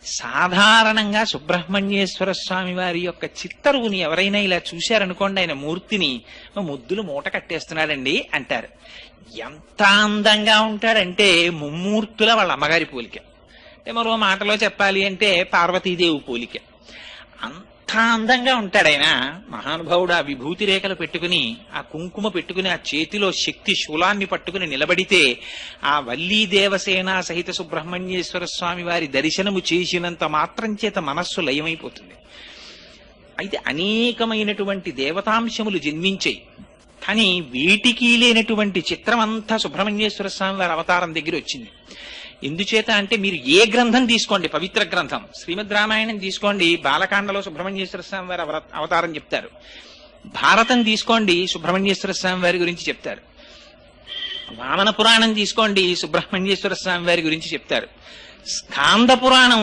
సాధారణంగా సుబ్రహ్మణ్యేశ్వర స్వామి వారి యొక్క చిత్తరువుని ఎవరైనా ఇలా చూశారనుకోండి, ఆయన మూర్తిని ముద్దులు మూట కట్టేస్తున్నాడండి అంటారు. ఎంత అందంగా ఉంటాడంటే ముమ్మూర్తుల వాళ్ళ అమ్మగారి పోలిక. అంటే మరో మాటలో చెప్పాలి అంటే పార్వతీదేవి పోలిక. అంత అందంగా ఉంటాడు ఆయన. మహానుభావుడు ఆ విభూతి రేఖలు పెట్టుకుని, ఆ కుంకుమ పెట్టుకుని, ఆ చేతిలో శక్తి శూలాన్ని పట్టుకుని నిలబడితే ఆ వల్లీ దేవసేన సహిత సుబ్రహ్మణ్యేశ్వర స్వామి వారి దర్శనము చేసినంత మాత్రం చేత మనస్సు లయమైపోతుంది. అయితే అనేకమైనటువంటి దేవతాంశములు జన్మించాయి. కానీ వీటికి లేనటువంటి చిత్రం అంతా సుబ్రహ్మణ్యేశ్వర స్వామి వారి అవతారం దగ్గర వచ్చింది. ఎందుచేత అంటే మీరు ఏ గ్రంథం తీసుకోండి, పవిత్ర గ్రంథం శ్రీమద్ రామాయణం తీసుకోండి, బాలకాండలో సుబ్రహ్మణ్యేశ్వర స్వామి వారి అవతారం చెప్తారు. భారతం తీసుకోండి, సుబ్రహ్మణ్యేశ్వర స్వామి వారి గురించి చెప్తారు. వామన పురాణం తీసుకోండి, సుబ్రహ్మణ్యేశ్వర స్వామి వారి గురించి చెప్తారు. స్కాంద పురాణం